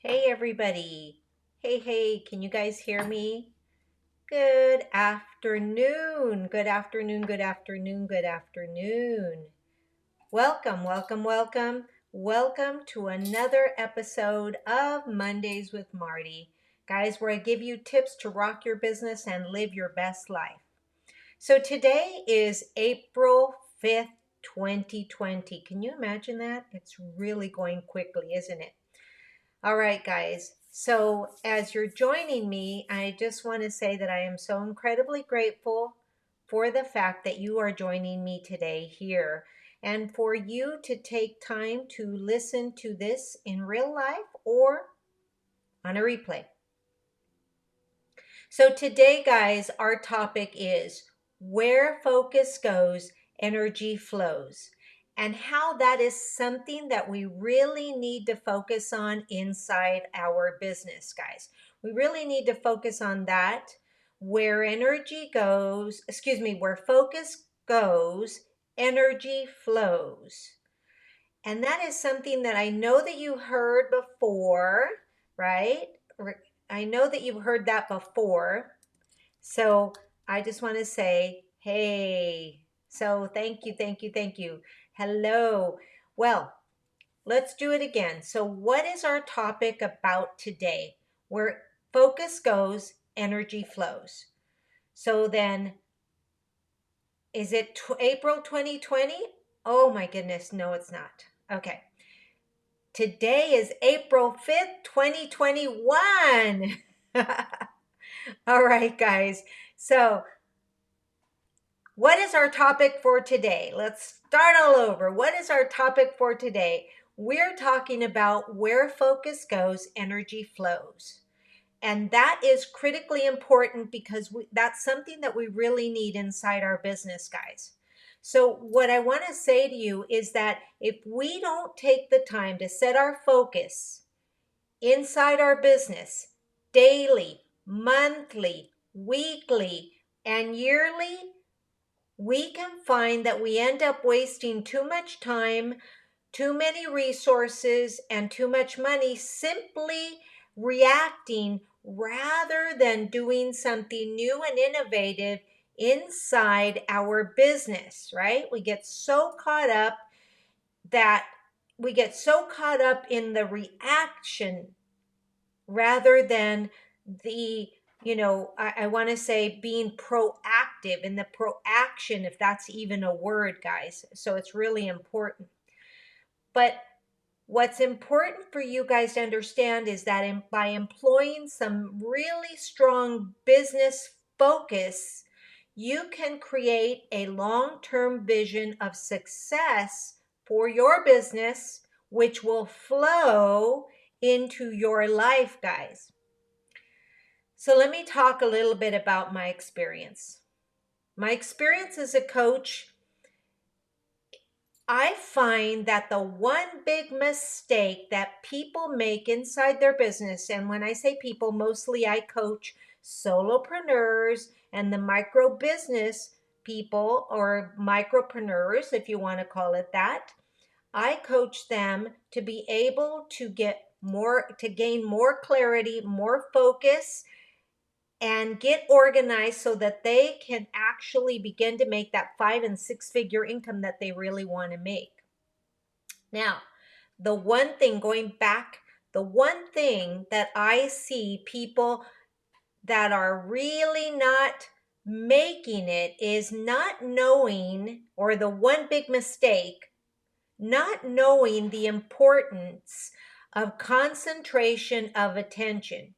Hey everybody. Hey, can you guys hear me? Good afternoon. Good afternoon. Good afternoon. Good afternoon. Welcome. Welcome to another episode of Mondays with Marty. Guys, where I give you tips to rock your business and live your best life. So today is April 5th, 2020. Can you imagine that? It's really going quickly, isn't it? All right, guys. So, as you're joining me, I just want to say that I am so incredibly grateful for the fact that you are joining me today here and for you to take time to listen to this in real life or on a replay. So, today, guys, our topic is where focus goes, energy flows, and how that is something that we really need to focus on inside our business, guys. We really need to focus on that. Where energy goes, where focus goes, energy flows. And that is something that I know that you heard before, right? I know that you've heard that before. So I just want to say, hey, so thank you. Hello. Well, let's do it again. So what is our topic about today? Where focus goes, energy flows. So then, is it April 2020? Oh my goodness, no, it's not. Okay. Today is April 5th, 2021. All right, guys. So what is our topic for today? Let's start all over. What is our topic for today? We're talking about where focus goes, energy flows. And that is critically important because that's something that we really need inside our business, guys. So, what I want to say to you is that if we don't take the time to set our focus inside our business daily, monthly, weekly, and yearly, we can find that we end up wasting too much time, too many resources, and too much money simply reacting rather than doing something new and innovative inside our business, right? That we get so caught up in the reaction rather than the I want to say being proactive in the proaction, if that's even a word, guys. So it's really important. But what's important for you guys to understand is that by employing some really strong business focus, you can create a long-term vision of success for your business, which will flow into your life, guys. So let me talk a little bit about my experience. My experience as a coach, I find that the one big mistake that people make inside their business, and when I say people, mostly I coach solopreneurs and the micro business people or micropreneurs, if you want to call it that. I coach them to be able to gain more clarity, more focus, and get organized so that they can actually begin to make that 5 and 6 figure income that they really want to make. Now, the one thing that I see people that are really not making it is not knowing, or the one big mistake, not knowing the importance of concentration of attention.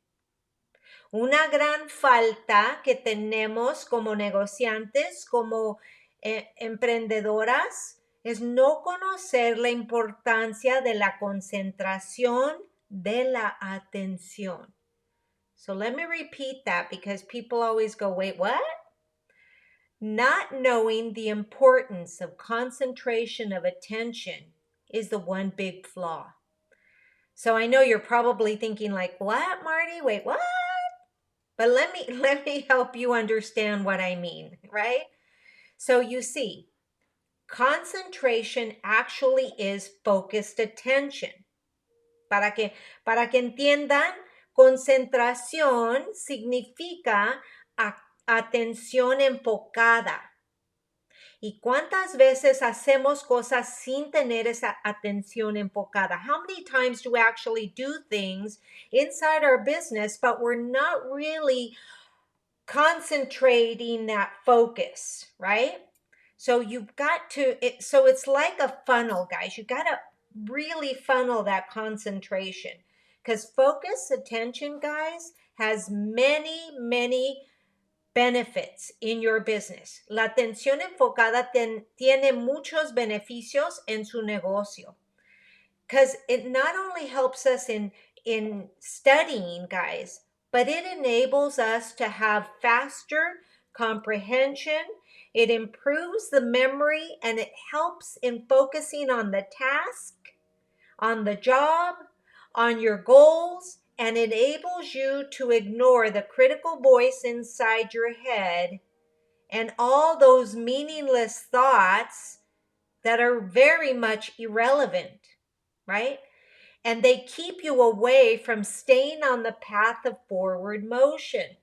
Una gran falta que tenemos como negociantes, como emprendedoras, es no conocer la importancia de la concentración de la atención. So let me repeat that because people always go, wait, what? Not knowing the importance of concentration of attention is the one big flaw. So I know you're probably thinking like, what, Marty? Wait, what? But let me help you understand what I mean, right? So you see, concentration actually is focused attention. Para que entiendan, concentración significa atención enfocada. ¿Y cuántas veces hacemos cosas sin tener esa atención enfocada? How many times do we actually do things inside our business, but we're not really concentrating that focus, right? So you've got to, so it's like a funnel, guys. You got to really funnel that concentration, because focus, attention, guys, has many, many benefits in your business. La atención enfocada tiene muchos beneficios en su negocio, because it not only helps us in studying, guys, but it enables us to have faster comprehension. It improves the memory, and it helps in focusing on the task, on the job, on your goals, and enables you to ignore the critical voice inside your head and all those meaningless thoughts that are very much irrelevant, right? And they keep you away from staying on the path of forward motion.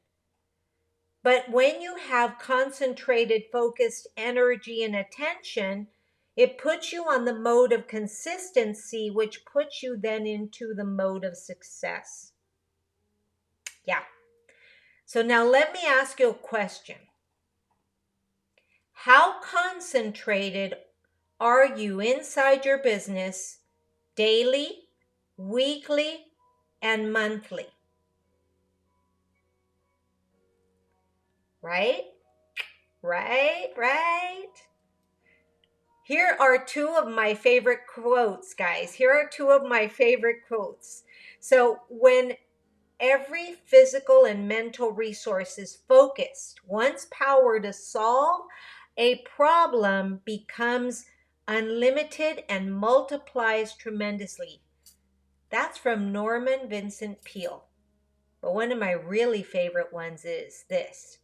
But when you have concentrated, focused energy and attention, it puts you on the mode of consistency, which puts you then into the mode of success. Yeah. So now let me ask you a question. How concentrated are you inside your business daily, weekly, and monthly? Right? Right? Here are two of my favorite quotes, guys. Here are two of my favorite quotes. So when every physical and mental resource is focused, one's power to solve a problem becomes unlimited and multiplies tremendously. That's from Norman Vincent Peale. But one of my really favorite ones is this.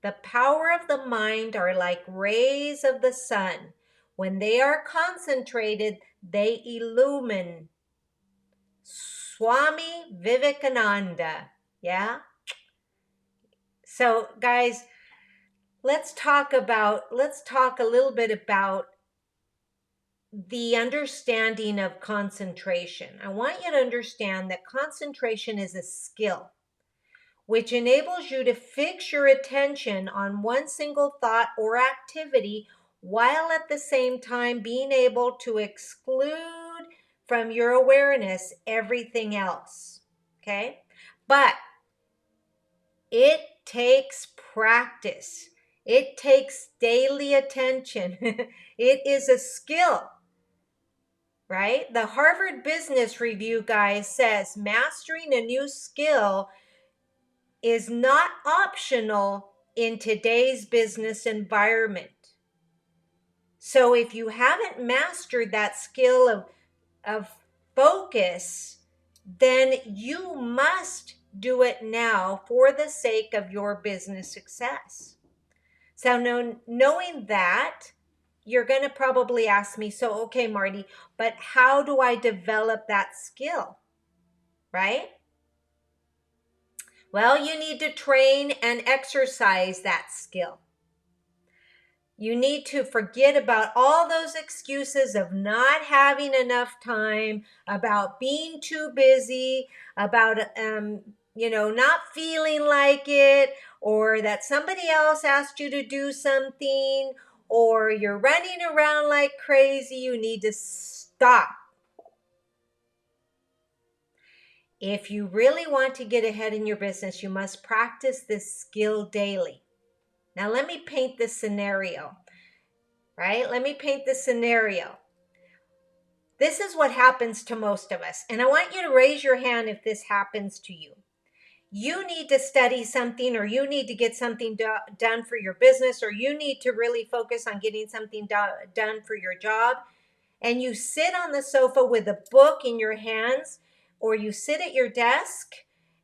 The power of the mind are like rays of the sun. When they are concentrated, they illumine. Swami Vivekananda. Yeah? So, guys, let's talk a little bit about the understanding of concentration. I want you to understand that concentration is a skill which enables you to fix your attention on one single thought or activity while at the same time being able to exclude from your awareness everything else. Okay? But it takes practice. It takes daily attention. It is a skill, right? The Harvard Business Review, guys, says mastering a new skill is not optional in today's business environment. So if you haven't mastered that skill of focus, then you must do it now for the sake of your business success. So knowing that, you're going to probably ask me, so okay, Marti, but how do I develop that skill, right? Well, you need to train and exercise that skill. You need to forget about all those excuses of not having enough time, about being too busy, about not feeling like it, or that somebody else asked you to do something, or you're running around like crazy. You need to stop. If you really want to get ahead in your business, you must practice this skill daily. Now, let me paint this scenario, right? Let me paint this scenario. This is what happens to most of us. And I want you to raise your hand if this happens to you. You need to study something, or you need to get something done for your business, or you need to really focus on getting something done for your job. And you sit on the sofa with a book in your hands, or you sit at your desk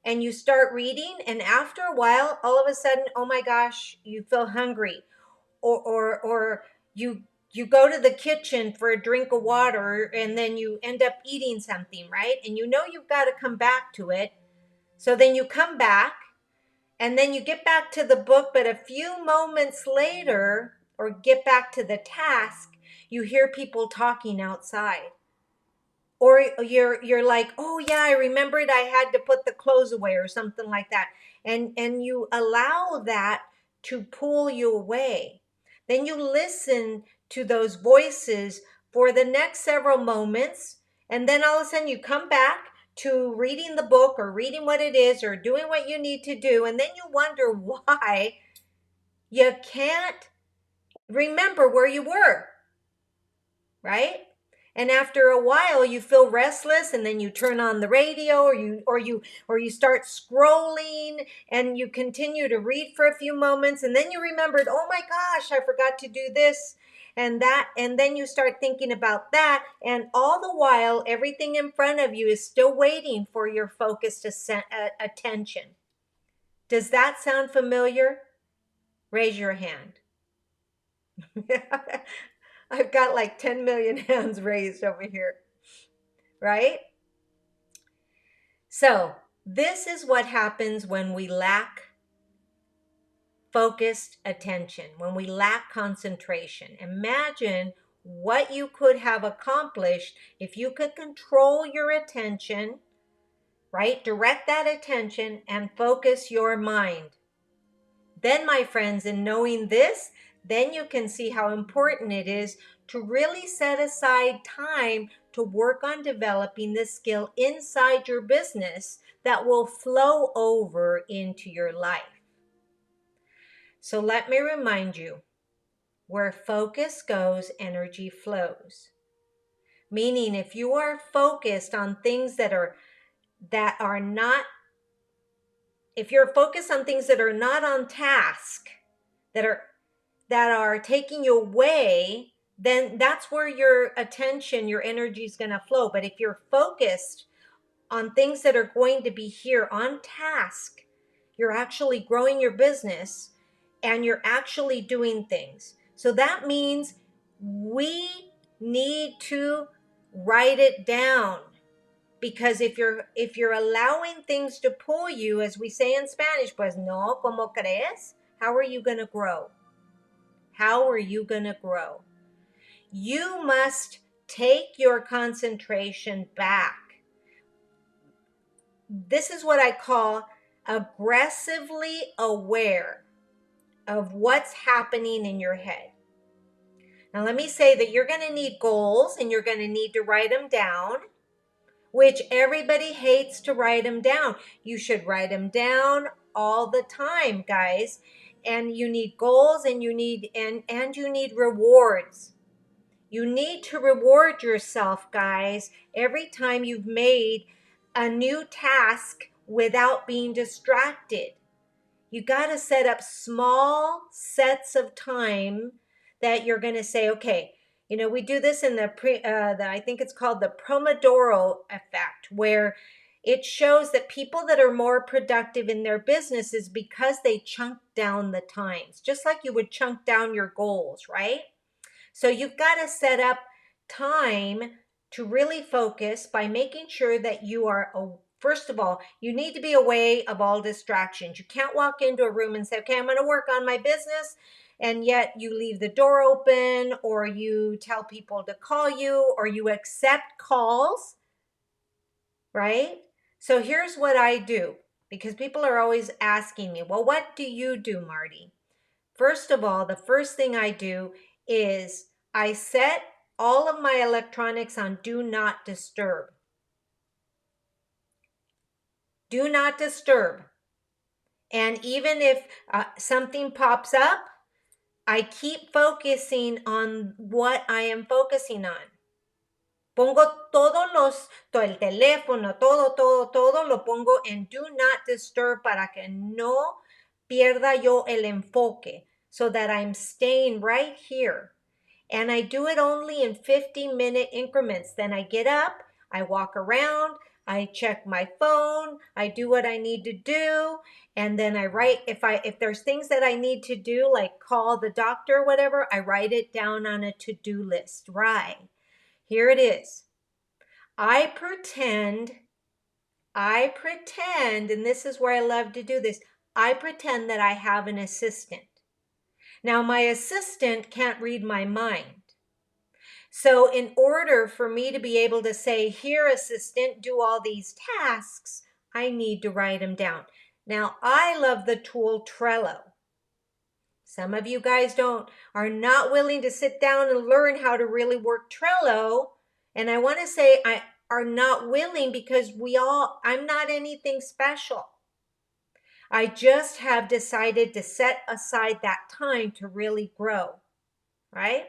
and you start reading, and after a while, all of a sudden, oh my gosh, you feel hungry, or you you go to the kitchen for a drink of water and then you end up eating something, right? And you know you've got to come back to it. So then you come back and then you get back to the book, but a few moments later, or get back to the task, you hear people talking outside. Or you're like, oh yeah, I remembered I had to put the clothes away or something like that. And you allow that to pull you away. Then you listen to those voices for the next several moments, and then all of a sudden you come back to reading the book or reading what it is or doing what you need to do, and then you wonder why you can't remember where you were, right? And after a while you feel restless, and then you turn on the radio, or you start scrolling, and you continue to read for a few moments, and then you remembered, oh my gosh, I forgot to do this and that, and then you start thinking about that, and all the while everything in front of you is still waiting for your focused attention. Does that sound familiar? Raise your hand. I've got like 10 million hands raised over here, right? So, this is what happens when we lack focused attention, when we lack concentration. Imagine what you could have accomplished if you could control your attention, right? Direct that attention and focus your mind. Then, my friends, in knowing this, then you can see how important it is to really set aside time to work on developing this skill inside your business that will flow over into your life. So let me remind you, where focus goes, energy flows. Meaning, if you are focused on things that are not, if you're focused on things that are not on task, that are taking you away, then that's where your attention, your energy is going to flow. But if you're focused on things that are going to be here on task, you're actually growing your business and you're actually doing things. So that means we need to write it down. Because if you're allowing things to pull you, as we say in Spanish, pues no, ¿cómo crees? How are you going to grow? How are you going to grow? You must take your concentration back. This is what I call aggressively aware of what's happening in your head. Now, let me say that you're going to need goals and you're going to need to write them down, which everybody hates to write them down. You should write them down all the time, guys. And you need goals, and you need rewards. You need to reward yourself, guys, every time you've made a new task without being distracted. You got to set up small sets of time that you're going to say, okay, we do this in I think it's called the Pomodoro effect, where it shows that people that are more productive in their business is because they chunk down the times, just like you would chunk down your goals, right? So you've got to set up time to really focus by making sure that you are, first of all, you need to be away of all distractions. You can't walk into a room and say, okay, I'm going to work on my business, and yet you leave the door open, or you tell people to call you, or you accept calls, right? So here's what I do, because people are always asking me, well, what do you do, Marti? First of all, the first thing I do is I set all of my electronics on do not disturb. Do not disturb. And even if something pops up, I keep focusing on what I am focusing on. Pongo todo el teléfono, todo lo pongo en do not disturb para que no pierda yo el enfoque, so that I'm staying right here. And I do it only in 50-minute increments. Then I get up, I walk around, I check my phone, I do what I need to do, and then I write if there's things that I need to do, like call the doctor or whatever, I write it down on a to-do list. Right. Here it is. I pretend, and this is where I love to do this, I pretend that I have an assistant. Now, my assistant can't read my mind. So in order for me to be able to say, here, assistant, do all these tasks, I need to write them down. Now, I love the tool Trello. Some of you guys are not willing to sit down and learn how to really work Trello. And I want to say I are not willing because I'm not anything special. I just have decided to set aside that time to really grow, right?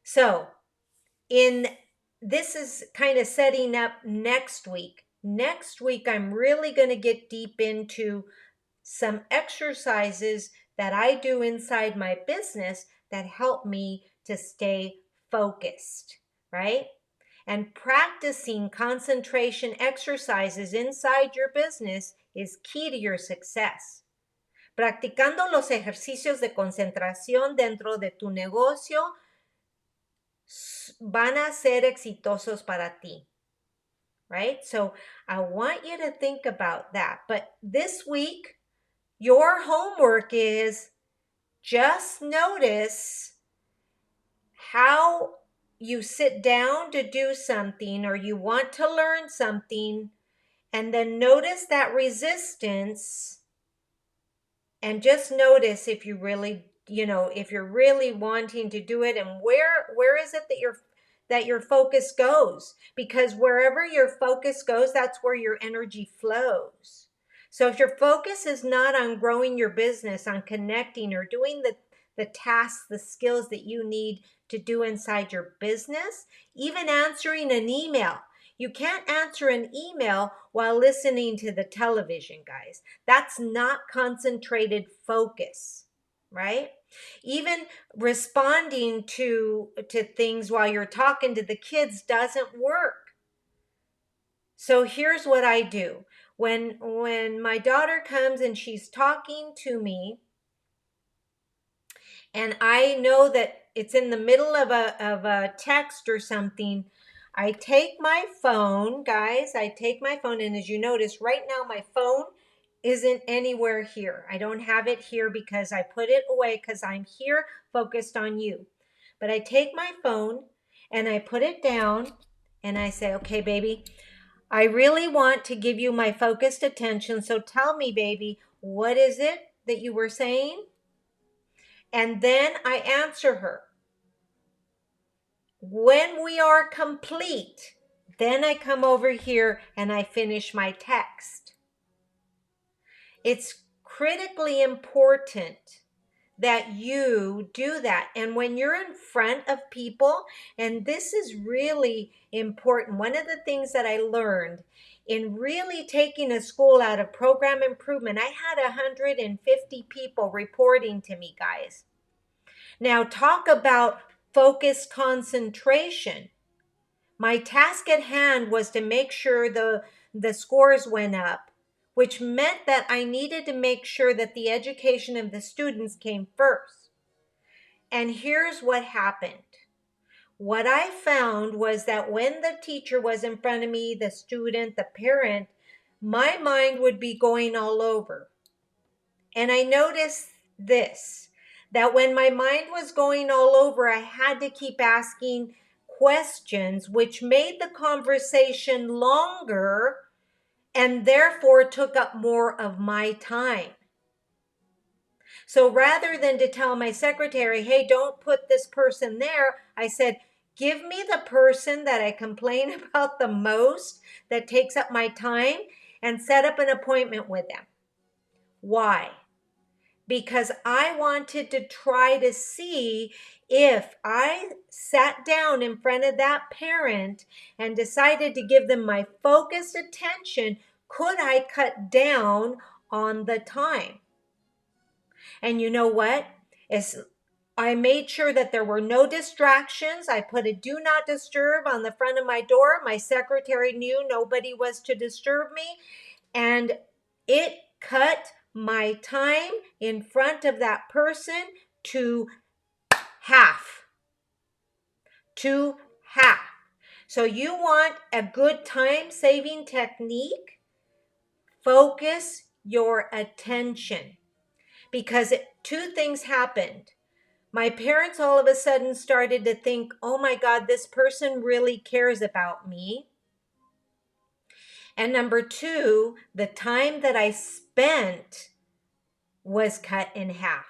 So this is kind of setting up next week. Next week, I'm really going to get deep into some exercises that I do inside my business that help me to stay focused, right? And practicing concentration exercises inside your business is key to your success. Practicando los ejercicios de concentración dentro de tu negocio van a ser exitosos para ti, right? So I want you to think about that. But this week, your homework is just notice how you sit down to do something or you want to learn something, and then notice that resistance, and just notice if you really, if you're really wanting to do it, and where is it that your focus goes, because wherever your focus goes, that's where your energy flows. So if your focus is not on growing your business, on connecting or doing the tasks, the skills that you need to do inside your business, even answering an email. You can't answer an email while listening to the television, guys. That's not concentrated focus, right? Even responding to things while you're talking to the kids doesn't work. So here's what I do. When my daughter comes and she's talking to me, and I know that it's in the middle of a text or something, I take my phone, guys, and as you notice, right now my phone isn't anywhere here. I don't have it here because I put it away because I'm here focused on you. But I take my phone and I put it down and I say, okay, baby, I really want to give you my focused attention. So tell me, baby, what is it that you were saying? And then I answer her. When we are complete, then I come over here and I finish my text. It's critically important that you do that. And when you're in front of people, and this is really important, one of the things that I learned in really taking a school out of program improvement, I had 150 people reporting to me, guys. Now talk about focused concentration. My task at hand was to make sure the scores went up, which meant that I needed to make sure that the education of the students came first. And here's what happened. What I found was that when the teacher was in front of me, the student, the parent, my mind would be going all over. And I noticed this, that when my mind was going all over, I had to keep asking questions, which made the conversation longer and therefore took up more of my time. So rather than to tell my secretary, hey, don't put this person there, I said, give me the person that I complain about the most, that takes up my time, and set up an appointment with them. Why? Because I wanted to try to see if I sat down in front of that parent and decided to give them my focused attention, could I cut down on the time? And you know what? I made sure that there were no distractions. I put a do not disturb on the front of my door. My secretary knew nobody was to disturb me. And it cut my time in front of that person to half. To half. So you want a good time saving technique? Focus your attention. Because two things happened. My parents all of a sudden started to think, oh my God, this person really cares about me. And number two, the time that I spent was cut in half.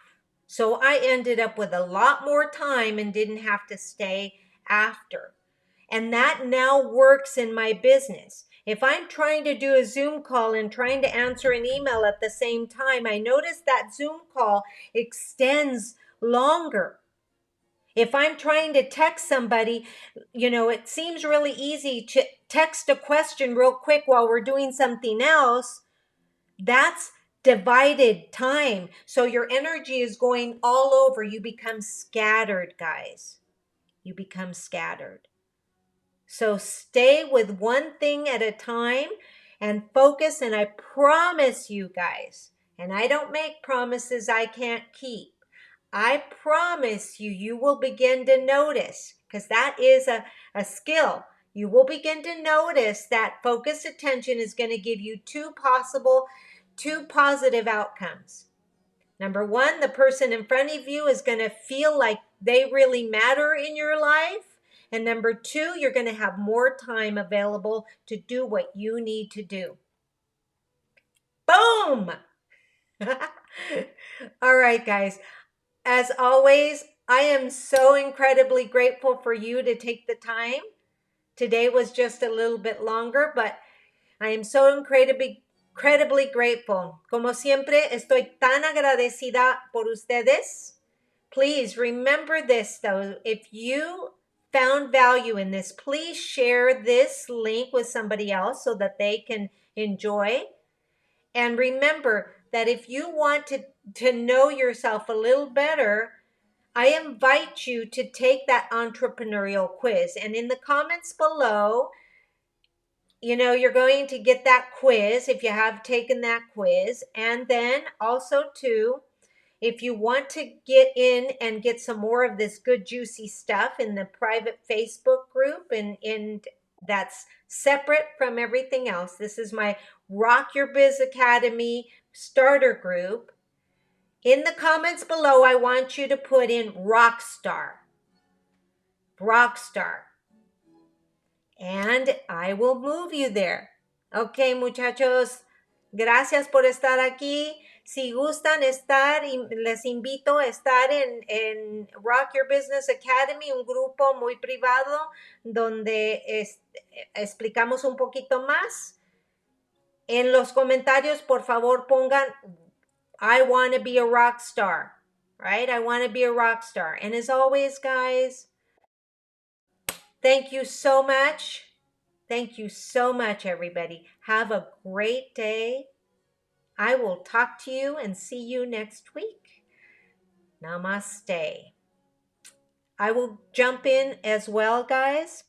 So I ended up with a lot more time and didn't have to stay after. And that now works in my business. If I'm trying to do a Zoom call and trying to answer an email at the same time, I notice that Zoom call extends longer. If I'm trying to text somebody, it seems really easy to text a question real quick while we're doing something else. That's divided time. So your energy is going all over. You become scattered, guys. You become scattered. So stay with one thing at a time and focus. And I promise you guys, and I don't make promises I can't keep. I promise you, you will begin to notice, because that is a skill. You will begin to notice that focused attention is going to give you two positive outcomes. Number one, the person in front of you is going to feel like they really matter in your life. And number two, you're going to have more time available to do what you need to do. Boom! All right, guys. As always, I am so incredibly grateful for you to take the time. Today was just a little bit longer, but I am so incredibly grateful. Como siempre, estoy tan agradecida por ustedes. Please remember this, though. If you found value in this, please share this link with somebody else so that they can enjoy. And remember that if you want to know yourself a little better, I invite you to take that entrepreneurial quiz. And in the comments below, you're going to get that quiz if you have taken that quiz. And then also too, if you want to get in and get some more of this good juicy stuff in the private Facebook group, and that's separate from everything else. This is my Rock Your Biz Academy starter group. In the comments below, I want you to put in rock star. Rock star. And I will move you there. Ok, muchachos, gracias por estar aquí. Si gustan estar, les invito a estar en Rock Your Business Academy, un grupo muy privado donde explicamos un poquito más. En los comentarios, por favor, pongan, I want to be a rock star, right? I want to be a rock star. And as always, guys, thank you so much. Thank you so much, everybody. Have a great day. I will talk to you and see you next week. Namaste. I will jump in as well, guys.